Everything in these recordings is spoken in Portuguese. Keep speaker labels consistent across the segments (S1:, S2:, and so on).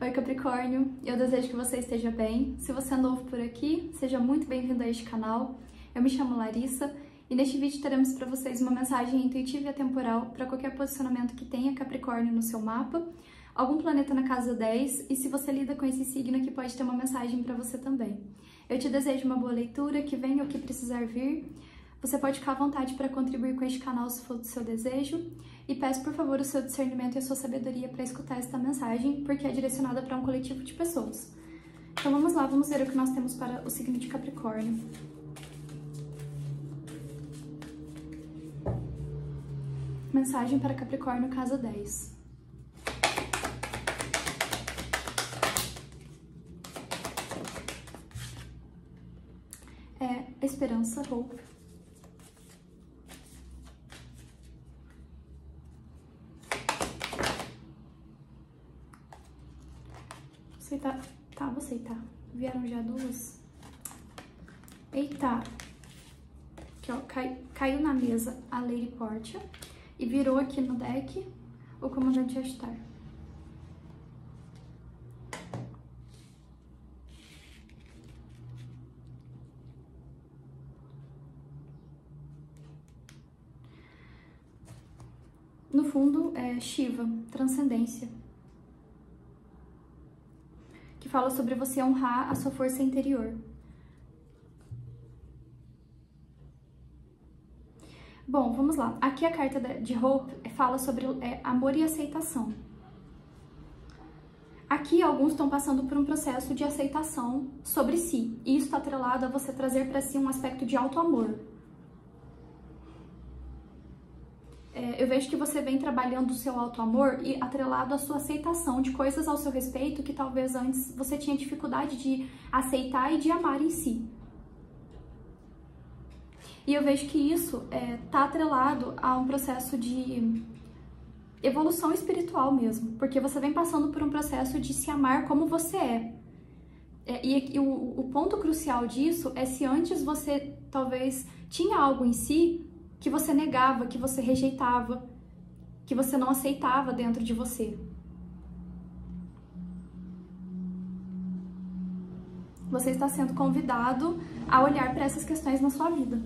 S1: Oi, Capricórnio! Eu desejo que você esteja bem. Se você é novo por aqui, seja muito bem-vindo a este canal. Eu me chamo Larissa e neste vídeo teremos para vocês uma mensagem intuitiva e atemporal para qualquer posicionamento que tenha Capricórnio no seu mapa, algum planeta na casa 10 e se você lida com esse signo aqui pode ter uma mensagem para você também. Eu te desejo uma boa leitura, que venha o que precisar vir. Você pode ficar à vontade para contribuir com este canal se for do seu desejo. E peço, por favor, o seu discernimento e a sua sabedoria para escutar esta mensagem, porque é direcionada para um coletivo de pessoas. Então vamos lá, vamos ver o que nós temos para o signo de Capricórnio. Mensagem para Capricórnio, casa 10. Esperança, hope. Aceitar. Tá, vou aceitar. Vieram já duas. Eita! Aqui, ó, caiu na mesa a Lady Portia e virou aqui no deck o Comandante Ashtar. No fundo é Shiva, transcendência, que fala sobre você honrar a sua força interior. Bom, vamos lá. Aqui a carta de Hope fala sobre amor e aceitação. Aqui alguns estão passando por um processo de aceitação sobre si, e isso está atrelado a você trazer para si um aspecto de auto-amor. Eu vejo que você vem trabalhando o seu auto-amor e atrelado à sua aceitação de coisas ao seu respeito que talvez antes você tinha dificuldade de aceitar e de amar em si. E eu vejo que isso tá atrelado a um processo de evolução espiritual mesmo, porque você vem passando por um processo de se amar como você é. E o ponto crucial disso é se antes você talvez tinha algo em si que você negava, que você rejeitava, que você não aceitava dentro de você. Você está sendo convidado a olhar para essas questões na sua vida.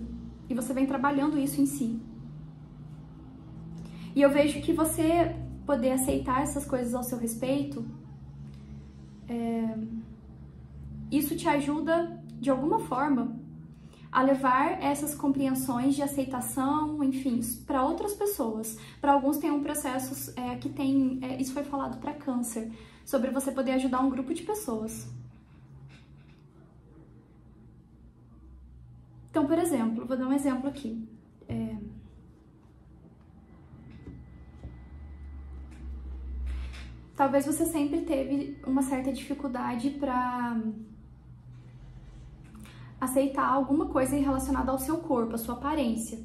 S1: E você vem trabalhando isso em si. E eu vejo que você poder aceitar essas coisas ao seu respeito, isso te ajuda, de alguma forma, a levar essas compreensões de aceitação, enfim, para outras pessoas. Para alguns tem um processo que tem, isso foi falado para Câncer, sobre você poder ajudar um grupo de pessoas. Então, por exemplo, vou dar um exemplo aqui. Talvez você sempre teve uma certa dificuldade para aceitar alguma coisa relacionada ao seu corpo, à sua aparência.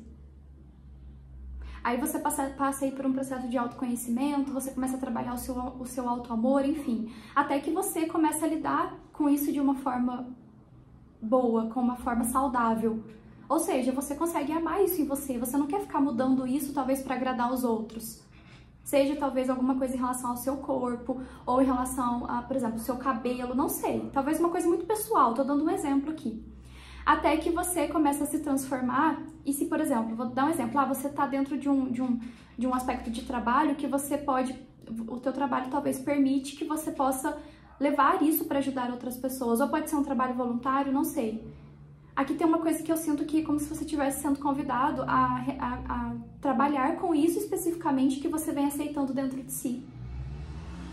S1: Aí você passa aí por um processo de autoconhecimento, você começa a trabalhar o seu auto-amor, enfim, até que você começa a lidar com isso de uma forma boa, com uma forma saudável. Ou seja, você consegue amar isso em você, você não quer ficar mudando isso talvez para agradar os outros. Seja talvez alguma coisa em relação ao seu corpo, ou em relação a, por exemplo, o seu cabelo, não sei. Talvez uma coisa muito pessoal, tô dando um exemplo aqui. Até que você começa a se transformar, e se, por exemplo, vou dar um exemplo, você tá dentro de um aspecto de trabalho que você pode, o teu trabalho talvez permite que você possa levar isso para ajudar outras pessoas, ou pode ser um trabalho voluntário, não sei. Aqui tem uma coisa que eu sinto que é como se você estivesse sendo convidado a trabalhar com isso especificamente que você vem aceitando dentro de si.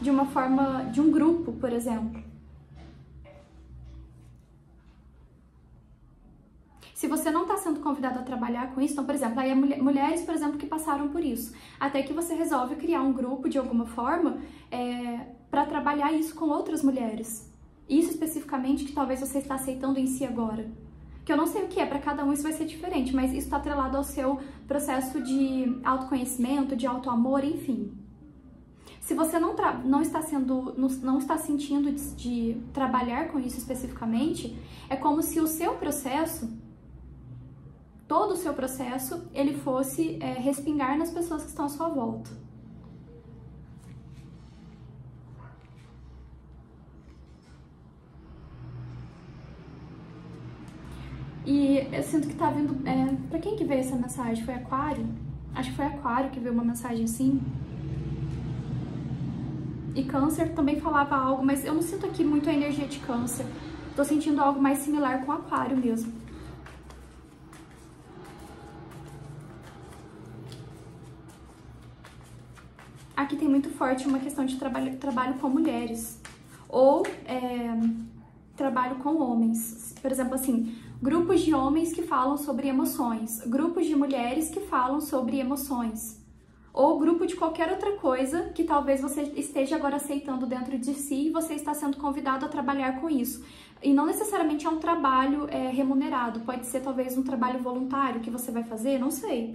S1: De uma forma, de um grupo, por exemplo. Se você não está sendo convidado a trabalhar com isso, então, por exemplo, aí mulheres, por exemplo, que passaram por isso, até que você resolve criar um grupo de alguma forma para trabalhar isso com outras mulheres. Isso especificamente que talvez você está aceitando em si agora. Que eu não sei o que é, para cada um isso vai ser diferente, mas isso está atrelado ao seu processo de autoconhecimento, de autoamor, enfim. Se você não está sentindo de trabalhar com isso especificamente, é como se o seu processo, todo o seu processo, ele fosse respingar nas pessoas que estão à sua volta. E eu sinto que tá vindo... pra quem que veio essa mensagem? Foi Aquário? Acho que foi Aquário que veio uma mensagem assim. E Câncer também falava algo, mas eu não sinto aqui muito a energia de Câncer. Tô sentindo algo mais similar com Aquário mesmo. Aqui tem muito forte uma questão de trabalho com mulheres. Ou trabalho com homens. Por exemplo, assim, grupos de homens que falam sobre emoções. Grupos de mulheres que falam sobre emoções. Ou grupo de qualquer outra coisa que talvez você esteja agora aceitando dentro de si e você está sendo convidado a trabalhar com isso. E não necessariamente é um trabalho remunerado, pode ser talvez um trabalho voluntário que você vai fazer, não sei.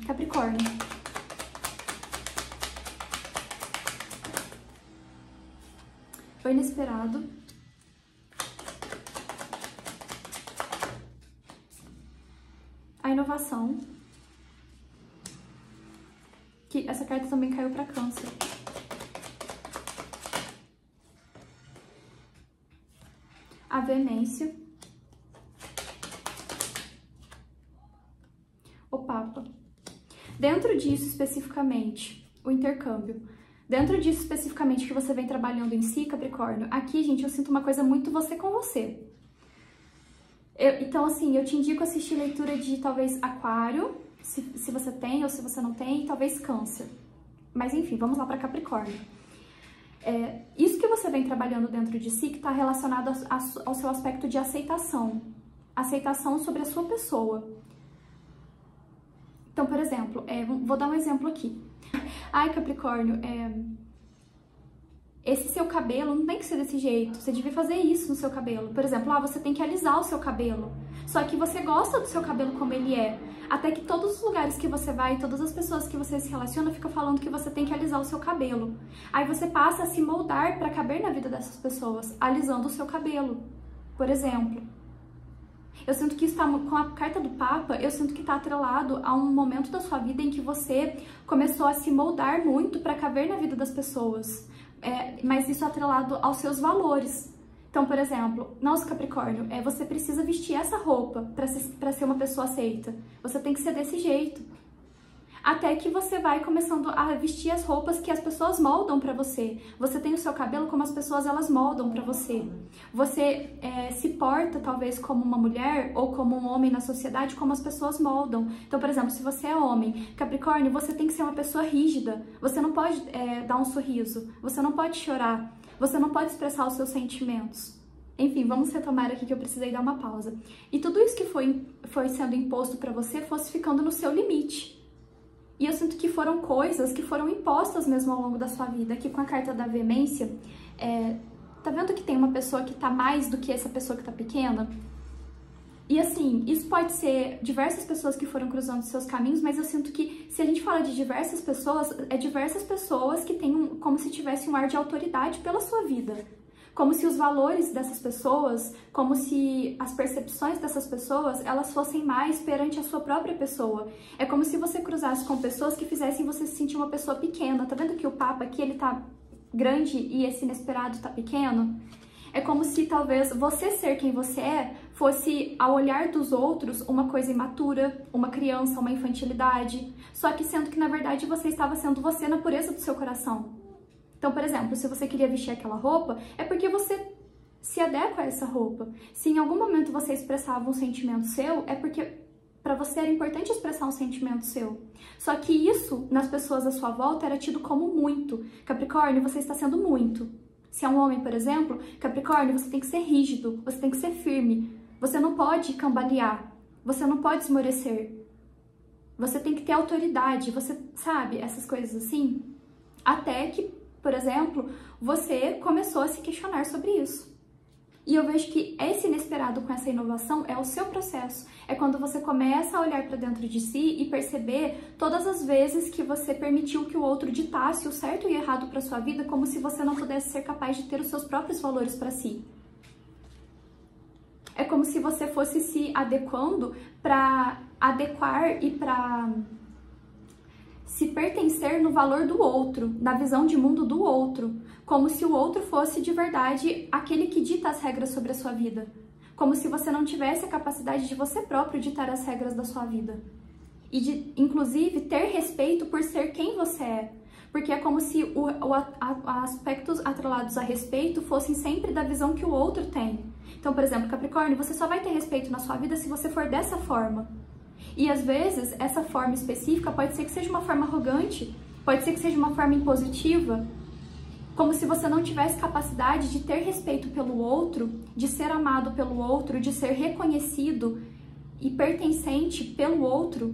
S1: Capricórnio. O inesperado. A inovação. Que essa carta também caiu para Câncer. A veemência. O Papa. Dentro disso especificamente, o intercâmbio. Dentro disso especificamente que você vem trabalhando em si, Capricórnio, aqui, gente, eu sinto uma coisa muito você com você. Então, assim, eu te indico assistir leitura de talvez Aquário, se você tem ou se você não tem, e talvez Câncer. Mas enfim, vamos lá para Capricórnio. Isso que você vem trabalhando dentro de si que está relacionado ao seu aspecto de aceitação. Aceitação sobre a sua pessoa. Então, por exemplo, vou dar um exemplo aqui. Ai, Capricórnio, esse seu cabelo não tem que ser desse jeito, você devia fazer isso no seu cabelo. Por exemplo, você tem que alisar o seu cabelo. Só que você gosta do seu cabelo como ele é. Até que todos os lugares que você vai, todas as pessoas que você se relaciona ficam falando que você tem que alisar o seu cabelo. Aí você passa a se moldar para caber na vida dessas pessoas, alisando o seu cabelo, por exemplo. Eu sinto que isso tá, com a carta do Papa, eu sinto que está atrelado a um momento da sua vida em que você começou a se moldar muito para caber na vida das pessoas. Mas isso atrelado aos seus valores. Então, por exemplo, nossa, Capricórnio, você precisa vestir essa roupa para ser uma pessoa aceita. Você tem que ser desse jeito. Até que você vai começando a vestir as roupas que as pessoas moldam para você. Você tem o seu cabelo como as pessoas elas moldam para você. Você se porta talvez como uma mulher ou como um homem na sociedade como as pessoas moldam. Então, por exemplo, se você é homem, Capricórnio, você tem que ser uma pessoa rígida. Você não pode dar um sorriso. Você não pode chorar. Você não pode expressar os seus sentimentos. Enfim, vamos retomar aqui que eu precisei dar uma pausa. E tudo isso que foi sendo imposto para você fosse ficando no seu limite. E eu sinto que foram coisas que foram impostas mesmo ao longo da sua vida. Aqui com a carta da veemência, tá vendo que tem uma pessoa que tá mais do que essa pessoa que tá pequena? E assim, isso pode ser diversas pessoas que foram cruzando seus caminhos, mas eu sinto que se a gente fala de diversas pessoas que têm como se tivesse um ar de autoridade pela sua vida. Como se os valores dessas pessoas, como se as percepções dessas pessoas, elas fossem mais perante a sua própria pessoa. É como se você cruzasse com pessoas que fizessem você se sentir uma pessoa pequena. Tá vendo que o Papa aqui, ele tá grande e esse inesperado tá pequeno? É como se talvez você ser quem você fosse, ao olhar dos outros, uma coisa imatura, uma criança, uma infantilidade. Só que sendo que, na verdade, você estava sendo você na pureza do seu coração. Então, por exemplo, se você queria vestir aquela roupa, é porque você se adequa a essa roupa. Se em algum momento você expressava um sentimento seu, é porque para você era importante expressar um sentimento seu. Só que isso, nas pessoas à sua volta, era tido como muito. Capricórnio, você está sendo muito. Se é um homem, por exemplo, Capricórnio, você tem que ser rígido, você tem que ser firme. Você não pode cambalear, você não pode esmorecer. Você tem que ter autoridade, você sabe, essas coisas assim. Até que, por exemplo, você começou a se questionar sobre isso. E eu vejo que esse inesperado com essa inovação é o seu processo. É quando você começa a olhar para dentro de si e perceber todas as vezes que você permitiu que o outro ditasse o certo e o errado para sua vida, como se você não pudesse ser capaz de ter os seus próprios valores para si. É como se você fosse se adequando para adequar e para se pertencer no valor do outro, na visão de mundo do outro, como se o outro fosse de verdade aquele que dita as regras sobre a sua vida, como se você não tivesse a capacidade de você próprio ditar as regras da sua vida e de, inclusive, ter respeito por ser quem você é, porque é como se aspectos atrelados a respeito fossem sempre da visão que o outro tem. Então, por exemplo, Capricórnio, você só vai ter respeito na sua vida se você for dessa forma. E às vezes, essa forma específica pode ser que seja uma forma arrogante, pode ser que seja uma forma impositiva, como se você não tivesse capacidade de ter respeito pelo outro, de ser amado pelo outro, de ser reconhecido e pertencente pelo outro,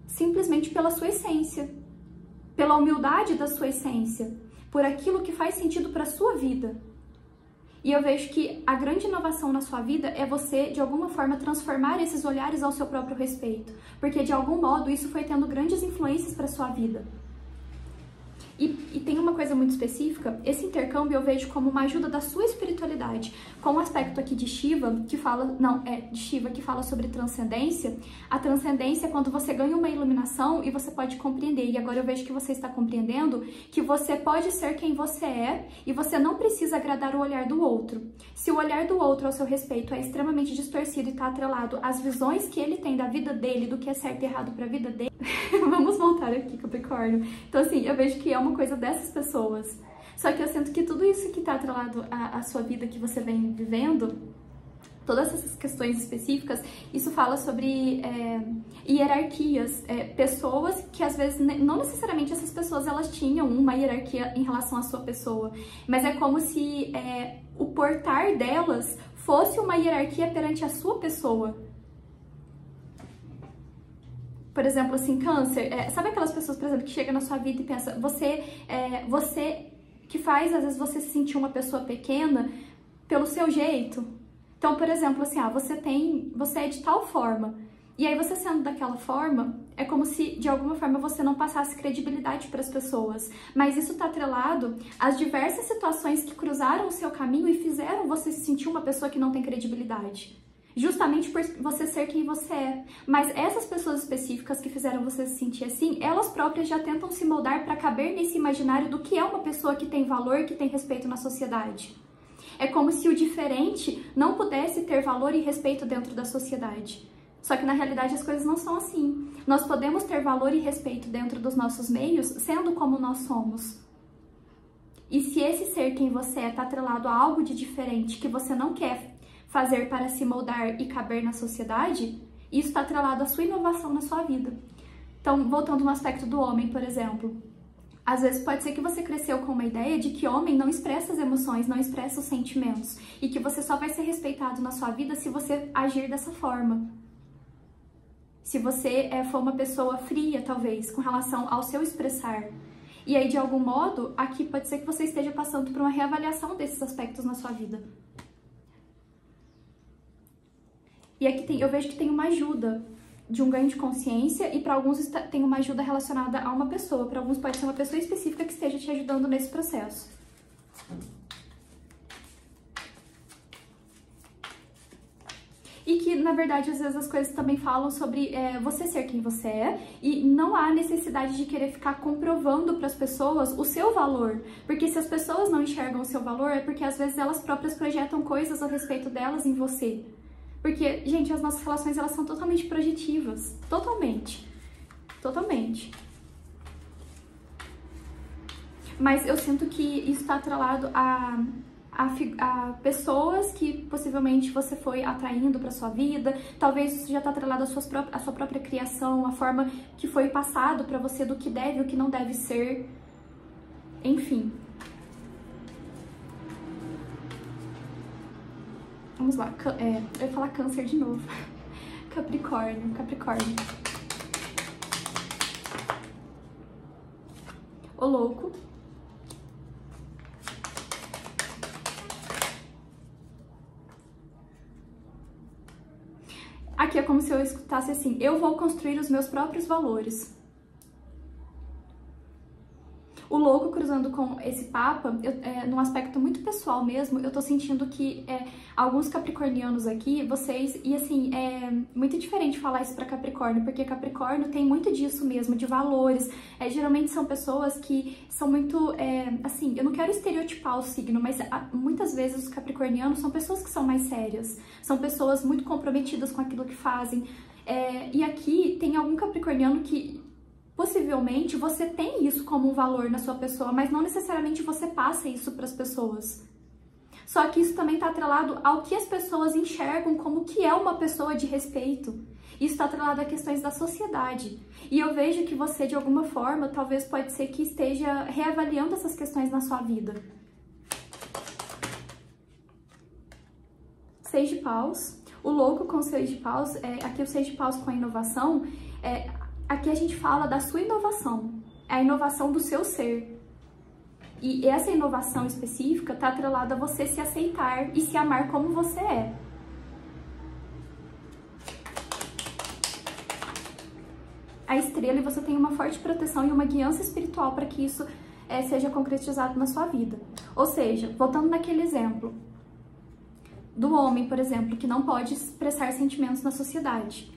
S1: simplesmente pela sua essência, pela humildade da sua essência, por aquilo que faz sentido para a sua vida. E eu vejo que a grande inovação na sua vida é você, de alguma forma, transformar esses olhares ao seu próprio respeito, porque, de algum modo, isso foi tendo grandes influências para a sua vida. E tem uma coisa muito específica, esse intercâmbio eu vejo como uma ajuda da sua espiritualidade. Com o aspecto aqui de Shiva, que fala, de Shiva, que fala sobre transcendência. A transcendência é quando você ganha uma iluminação e você pode compreender. E agora eu vejo que você está compreendendo que você pode ser quem você é e você não precisa agradar o olhar do outro. Se o olhar do outro ao seu respeito é extremamente distorcido e está atrelado às visões que ele tem da vida dele, do que é certo e errado para a vida dele... Vamos voltar aqui, Capricórnio. Então, assim, eu vejo que é uma coisa dessas pessoas. Só que eu sinto que tudo isso que tá atrelado à sua vida que você vem vivendo, todas essas questões específicas, isso fala sobre hierarquias, pessoas que às vezes, não necessariamente essas pessoas elas tinham uma hierarquia em relação à sua pessoa, mas é como se o portar delas fosse uma hierarquia perante a sua pessoa. Por exemplo, assim, Câncer, sabe aquelas pessoas, por exemplo, que chegam na sua vida e pensa, você que faz, às vezes, você se sentir uma pessoa pequena pelo seu jeito. Então, por exemplo, assim, você é de tal forma, e aí você sendo daquela forma, é como se, de alguma forma, você não passasse credibilidade para as pessoas. Mas isso está atrelado às diversas situações que cruzaram o seu caminho e fizeram você se sentir uma pessoa que não tem credibilidade. Justamente por você ser quem você é. Mas essas pessoas específicas que fizeram você se sentir assim, elas próprias já tentam se moldar para caber nesse imaginário do que é uma pessoa que tem valor, que tem respeito na sociedade. É como se o diferente não pudesse ter valor e respeito dentro da sociedade. Só que na realidade as coisas não são assim. Nós podemos ter valor e respeito dentro dos nossos meios, sendo como nós somos. E se esse ser quem você é está atrelado a algo de diferente que você não quer fazer para se moldar e caber na sociedade, isso está atrelado à sua inovação na sua vida. Então, voltando no aspecto do homem, por exemplo, às vezes pode ser que você cresceu com uma ideia de que homem não expressa as emoções, não expressa os sentimentos, e que você só vai ser respeitado na sua vida se você agir dessa forma. Se você for uma pessoa fria, talvez, com relação ao seu expressar. E aí, de algum modo, aqui pode ser que você esteja passando por uma reavaliação desses aspectos na sua vida. E aqui eu vejo que tem uma ajuda de um ganho de consciência e para alguns tem uma ajuda relacionada a uma pessoa. Para alguns pode ser uma pessoa específica que esteja te ajudando nesse processo. E que, na verdade, às vezes as coisas também falam sobre você ser quem você é e não há necessidade de querer ficar comprovando para as pessoas o seu valor. Porque se as pessoas não enxergam o seu valor, é porque às vezes elas próprias projetam coisas a respeito delas em você. Porque, gente, as nossas relações, elas são totalmente projetivas. Totalmente. Totalmente. Mas eu sinto que isso está atrelado a pessoas que possivelmente você foi atraindo para sua vida. Talvez isso já está atrelado à sua própria criação, a forma que foi passado para você do que deve e o que não deve ser. Enfim. Vamos lá, eu ia falar Câncer de novo. Capricórnio. O louco. Aqui é como se eu escutasse assim, eu vou construir os meus próprios valores. O louco cruzando cruzando com esse Papa, num aspecto muito pessoal mesmo, eu tô sentindo que alguns capricornianos aqui, vocês... E assim, é muito diferente falar isso pra Capricórnio, porque Capricórnio tem muito disso mesmo, de valores. Geralmente são pessoas que são muito... assim, eu não quero estereotipar o signo, mas muitas vezes os capricornianos são pessoas que são mais sérias. São pessoas muito comprometidas com aquilo que fazem. E aqui tem algum capricorniano que... Possivelmente você tem isso como um valor na sua pessoa, mas não necessariamente você passa isso para as pessoas. Só que isso também está atrelado ao que as pessoas enxergam como que é uma pessoa de respeito. Isso está atrelado a questões da sociedade. E eu vejo que você, de alguma forma, talvez pode ser que esteja reavaliando essas questões na sua vida. 6 de paus. O louco com 6 de paus, aqui o 6 de paus com a inovação, aqui a gente fala da sua inovação, é a inovação do seu ser. E essa inovação específica está atrelada a você se aceitar e se amar como você é. A estrela, e você tem uma forte proteção e uma guiança espiritual para que isso seja concretizado na sua vida. Ou seja, voltando naquele exemplo do homem, por exemplo, que não pode expressar sentimentos na sociedade.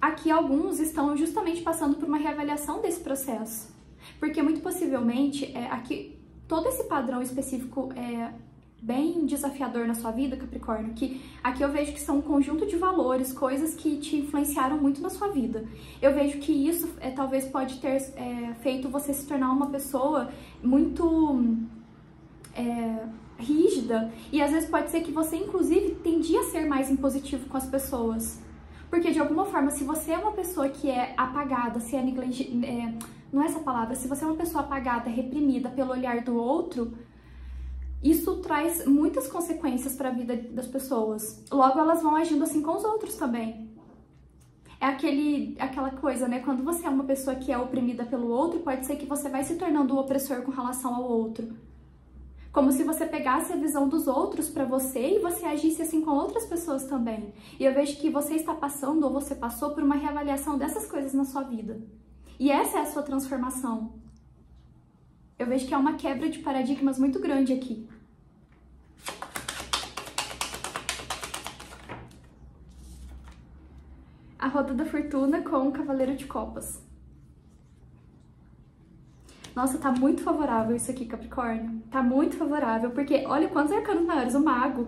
S1: Aqui alguns estão justamente passando por uma reavaliação desse processo, porque muito possivelmente aqui todo esse padrão específico é bem desafiador na sua vida, Capricórnio, que aqui eu vejo que são um conjunto de valores, coisas que te influenciaram muito na sua vida. Eu vejo que isso talvez pode ter feito você se tornar uma pessoa muito rígida, e às vezes pode ser que você inclusive tendia a ser mais impositivo com as pessoas. Porque, de alguma forma, se você é uma pessoa que é apagada, se é não é essa palavra, se você é uma pessoa apagada, reprimida pelo olhar do outro, isso traz muitas consequências para a vida das pessoas. Logo, elas vão agindo assim com os outros também. É aquela coisa, né? Quando você é uma pessoa que é oprimida pelo outro, pode ser que você vai se tornando o opressor com relação ao outro. Como se você pegasse a visão dos outros para você e você agisse assim com outras pessoas também. E eu vejo que você está passando ou você passou por uma reavaliação dessas coisas na sua vida. E essa é a sua transformação. Eu vejo que é uma quebra de paradigmas muito grande aqui. A roda da fortuna com o cavaleiro de copas. Nossa, tá muito favorável isso aqui, Capricórnio. Tá muito favorável, porque olha quantos arcanos maiores. O mago.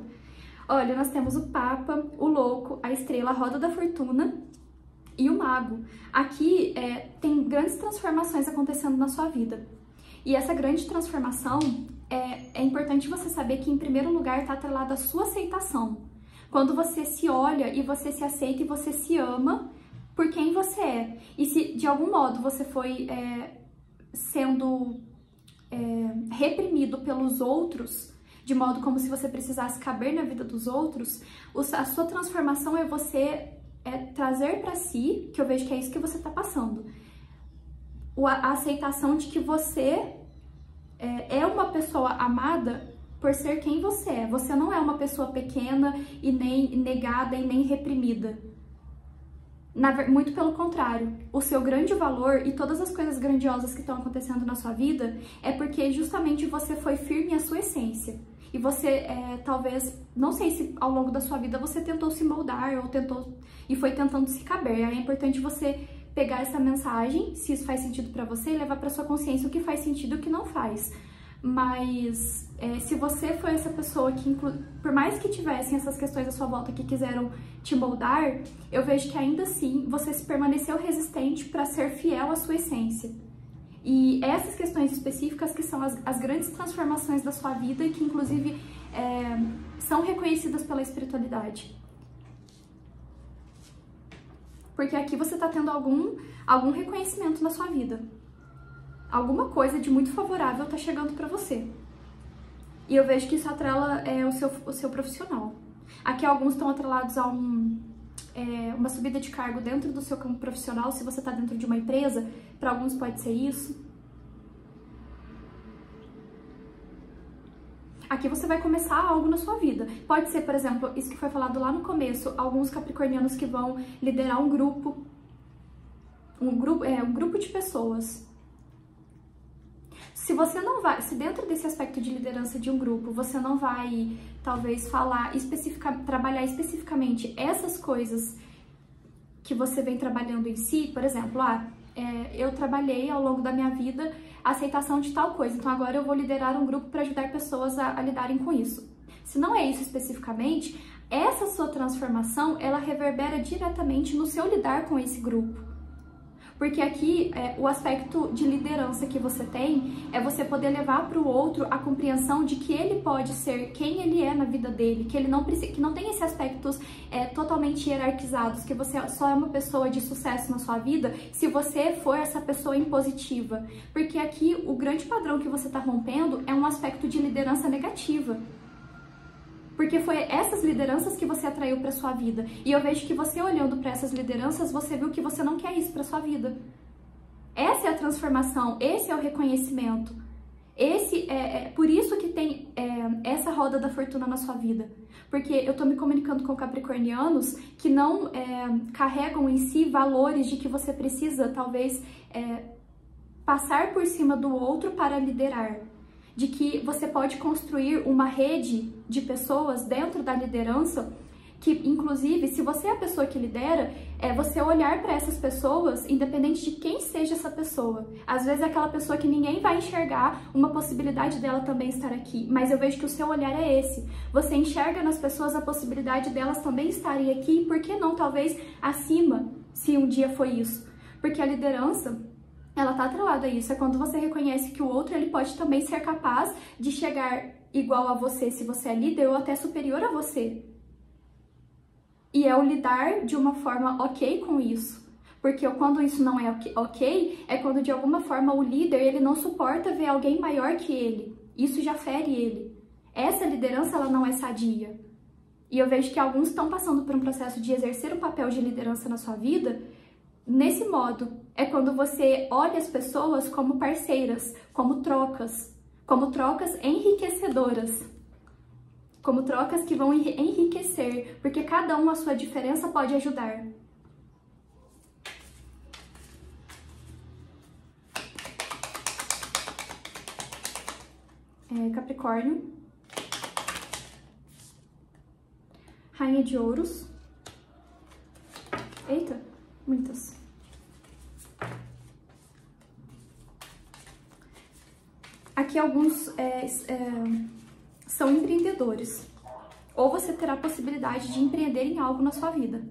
S1: Olha, nós temos o Papa, o louco, a estrela, a roda da fortuna e o mago. Aqui tem grandes transformações acontecendo na sua vida. E essa grande transformação, é importante você saber que, em primeiro lugar, tá atrelada à sua aceitação. Quando você se olha e você se aceita e você se ama por quem você é. E se, de algum modo, você foi... sendo reprimido pelos outros, de modo como se você precisasse caber na vida dos outros, a sua transformação é você trazer para si, que eu vejo que é isso que você está passando, a aceitação de que você é uma pessoa amada por ser quem você é. Você não é uma pessoa pequena e nem negada e nem reprimida. Muito pelo contrário, o seu grande valor e todas as coisas grandiosas que estão acontecendo na sua vida é porque justamente você foi firme à sua essência. E você, talvez, não sei se ao longo da sua vida você tentou se moldar ou foi tentando se caber. Aí é importante você pegar essa mensagem, se isso faz sentido pra você, e levar pra sua consciência o que faz sentido e o que não faz. Mas se você foi essa pessoa que, por mais que tivessem essas questões à sua volta que quiseram te moldar, eu vejo que ainda assim você se permaneceu resistente para ser fiel à sua essência. E essas questões específicas que são as grandes transformações da sua vida e que inclusive são reconhecidas pela espiritualidade. Porque aqui você está tendo algum reconhecimento na sua vida. Alguma coisa de muito favorável tá chegando pra você. E eu vejo que isso atrela o seu profissional. Aqui alguns estão atrelados a uma subida de cargo dentro do seu campo profissional. Se você tá dentro de uma empresa, para alguns pode ser isso. Aqui você vai começar algo na sua vida. Pode ser, por exemplo, isso que foi falado lá no começo, alguns capricornianos que vão liderar um grupo de pessoas. Se você não vai, se dentro desse aspecto de liderança de um grupo, você não vai, talvez, trabalhar especificamente essas coisas que você vem trabalhando em si, por exemplo, eu trabalhei ao longo da minha vida a aceitação de tal coisa, então agora eu vou liderar um grupo para ajudar pessoas a lidarem com isso. Se não é isso especificamente, essa sua transformação, ela reverbera diretamente no seu lidar com esse grupo. Porque aqui, o aspecto de liderança que você tem é você poder levar para o outro a compreensão de que ele pode ser quem ele é na vida dele, que ele não precisa, que não tem esses aspectos totalmente hierarquizados, que você só é uma pessoa de sucesso na sua vida se você for essa pessoa impositiva. Porque aqui, o grande padrão que você está rompendo é um aspecto de liderança negativa. Porque foi essas lideranças que você atraiu para sua vida. E eu vejo que você olhando para essas lideranças, você viu que você não quer isso para sua vida. Essa é a transformação, esse é o reconhecimento. Por isso que tem essa roda da fortuna na sua vida. Porque eu tô me comunicando com capricornianos que não carregam em si valores de que você precisa, talvez, passar por cima do outro para liderar. De que você pode construir uma rede de pessoas dentro da liderança, que inclusive, se você é a pessoa que lidera, é você olhar para essas pessoas, independente de quem seja essa pessoa. Às vezes é aquela pessoa que ninguém vai enxergar uma possibilidade dela também estar aqui, mas eu vejo que o seu olhar é esse. Você enxerga nas pessoas a possibilidade delas também estarem aqui, e por que não, talvez, acima, se um dia foi isso. Porque a liderança, ela tá atrelada a isso, é quando você reconhece que o outro ele pode também ser capaz de chegar igual a você, se você é líder, ou até superior a você. E é o lidar de uma forma ok com isso. Porque quando isso não é ok, é quando de alguma forma o líder ele não suporta ver alguém maior que ele. Isso já fere ele. Essa liderança ela não é sadia. E eu vejo que alguns estão passando por um processo de exercer um papel de liderança na sua vida. Nesse modo, é quando você olha as pessoas como parceiras, como trocas enriquecedoras, como trocas que vão enriquecer, porque cada um a sua diferença pode ajudar. Capricórnio, Rainha de Ouros, eita, muitas. Aqui alguns são empreendedores, ou você terá a possibilidade de empreender em algo na sua vida.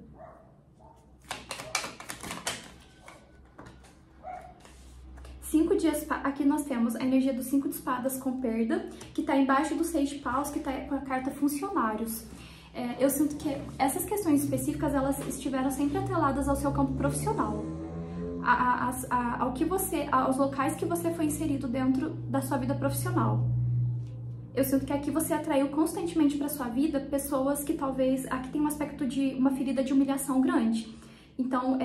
S1: Aqui nós temos a energia do 5 de espadas com perda, que está embaixo do 6 de paus, que está com a carta funcionários. Eu sinto que essas questões específicas, elas estiveram sempre atreladas ao seu campo profissional. Aos locais que você foi inserido dentro da sua vida profissional. Eu sinto que aqui você atraiu constantemente para sua vida pessoas que talvez aqui tem um aspecto de uma ferida de humilhação grande. Então,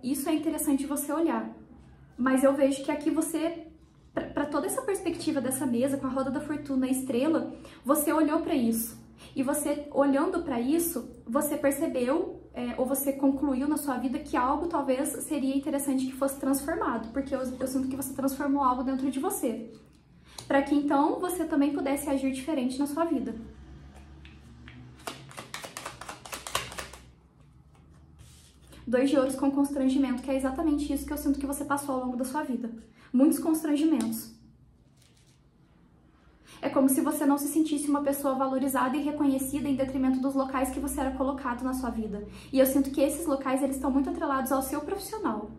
S1: isso é interessante você olhar. Mas eu vejo que aqui você, para toda essa perspectiva dessa mesa, com a roda da fortuna e estrela, você olhou para isso. E você, olhando para isso, você percebeu, ou você concluiu na sua vida que algo talvez seria interessante que fosse transformado, porque eu sinto que você transformou algo dentro de você, para que então você também pudesse agir diferente na sua vida. Dois de ouros com constrangimento, que é exatamente isso que eu sinto que você passou ao longo da sua vida. Muitos constrangimentos. É como se você não se sentisse uma pessoa valorizada e reconhecida em detrimento dos locais que você era colocado na sua vida. E eu sinto que esses locais, eles estão muito atrelados ao seu profissional.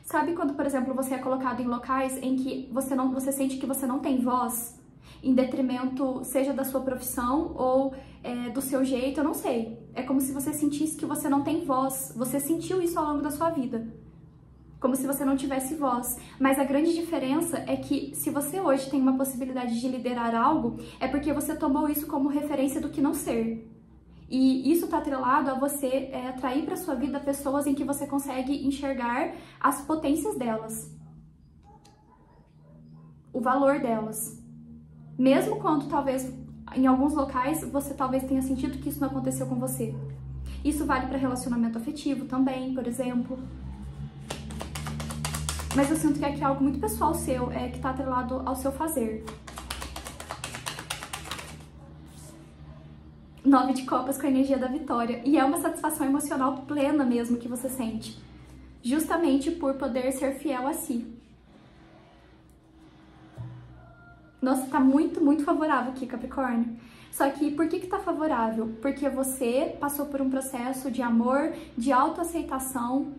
S1: Sabe quando, por exemplo, você é colocado em locais em que você sente que você não tem voz, em detrimento, seja da sua profissão ou do seu jeito, eu não sei. É como se você sentisse que você não tem voz. Você sentiu isso ao longo da sua vida. Como se você não tivesse voz. Mas a grande diferença é que se você hoje tem uma possibilidade de liderar algo, é porque você tomou isso como referência do que não ser. E isso está atrelado a você atrair para sua vida pessoas em que você consegue enxergar as potências delas. O valor delas. Mesmo quando talvez em alguns locais você talvez tenha sentido que isso não aconteceu com você. Isso vale para relacionamento afetivo também, por exemplo. Mas eu sinto que aqui é algo muito pessoal seu, que tá atrelado ao seu fazer. 9 de copas com a energia da vitória. E é uma satisfação emocional plena mesmo que você sente. Justamente por poder ser fiel a si. Nossa, tá muito, muito favorável aqui, Capricórnio. Só que por que tá favorável? Porque você passou por um processo de amor, de autoaceitação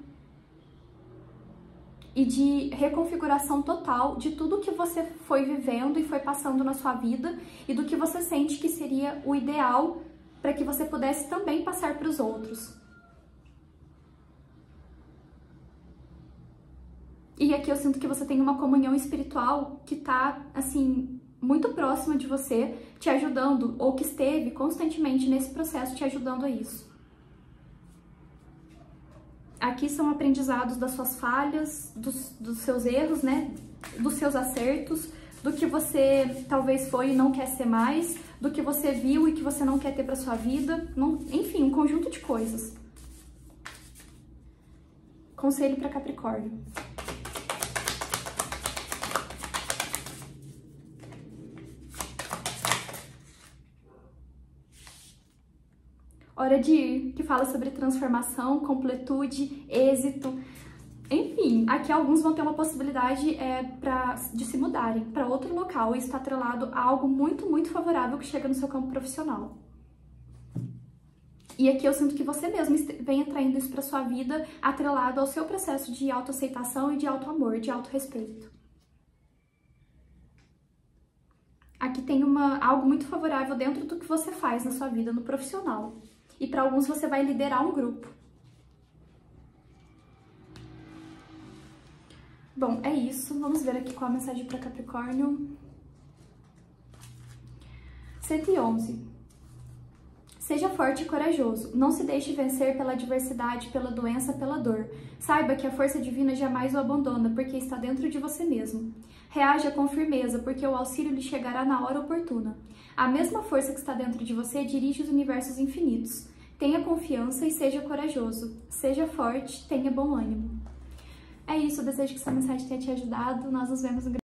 S1: e de reconfiguração total de tudo que você foi vivendo e foi passando na sua vida e do que você sente que seria o ideal para que você pudesse também passar para os outros. E aqui eu sinto que você tem uma comunhão espiritual que tá, assim, muito próxima de você, te ajudando, ou que esteve constantemente nesse processo te ajudando a isso. Aqui são aprendizados das suas falhas, dos seus erros, né? Dos seus acertos, do que você talvez foi e não quer ser mais, do que você viu e que você não quer ter para sua vida, enfim, um conjunto de coisas. Conselho para Capricórnio. Hora de ir, que fala sobre transformação, completude, êxito. Enfim, aqui alguns vão ter uma possibilidade de se mudarem para outro local. Isso está atrelado a algo muito, muito favorável que chega no seu campo profissional. E aqui eu sinto que você mesmo vem atraindo isso para sua vida, atrelado ao seu processo de autoaceitação e de autoamor, de autorrespeito. Aqui tem algo muito favorável dentro do que você faz na sua vida, no profissional. E para alguns você vai liderar um grupo. Bom, é isso. Vamos ver aqui qual a mensagem para Capricórnio. 111. Seja forte e corajoso. Não se deixe vencer pela adversidade, pela doença, pela dor. Saiba que a força divina jamais o abandona, porque está dentro de você mesmo. Reaja com firmeza, porque o auxílio lhe chegará na hora oportuna. A mesma força que está dentro de você dirige os universos infinitos. Tenha confiança e seja corajoso. Seja forte, tenha bom ânimo. É isso, eu desejo que essa mensagem tenha te ajudado. Nós nos vemos no